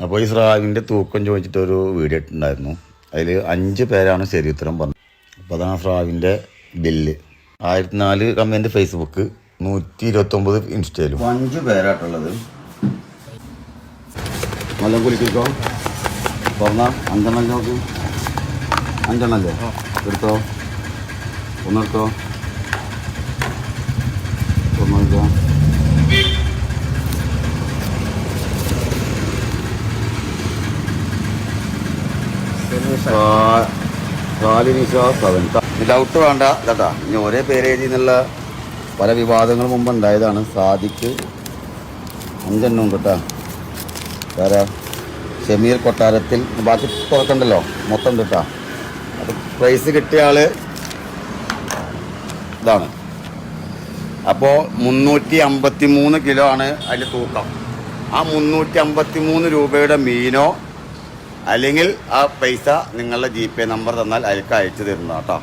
അപ്പോൾ ഈ സ്രാവിൻ്റെ തൂക്കം ചോദിച്ചിട്ടൊരു വീഡിയോ ഇട്ടുണ്ടായിരുന്നു. അതിൽ 5 പേരാണ് ശരി ഉത്തരം പറഞ്ഞത്. അപ്പോൾ അതാണ് സ്രാവിൻ്റെ ബില്ല്. 1004 comment Facebook, 129 ഇൻസ്റ്റയിലും. 5 പേരായിട്ടുള്ളത്. നല്ല കുലിക്കോ തുറന്ന 5 നോക്ക്. 5 എടുത്തോ, ഒന്നെടുത്തോ, തുറന്നോ. ഡൗട്ട് വേണ്ട കേട്ടാ. ഇനി ഒരേ പേരേജ് എന്നുള്ള പല വിവാദങ്ങൾ മുമ്പ് ഉണ്ടായതാണ്. സാദിക്ക് 5 കേട്ടാ. വേറെ ഷമീർ കൊട്ടാരത്തിൽ. ബാക്കി തുറക്കണ്ടല്ലോ, മൊത്തം കേട്ടാ. അത് പ്രൈസ് കിട്ടിയ ആള് ഇതാണ്. അപ്പോൾ 353 കിലോ ആണ് അതിൻ്റെ തൂക്കം. ആ 353 രൂപയുടെ മീനോ അല്ലെങ്കിൽ ആ പൈസ നിങ്ങളുടെ GPay നമ്പർ തന്നാൽ അതിലേക്ക് അയച്ചു തരുന്നതാണ് കേട്ടോ.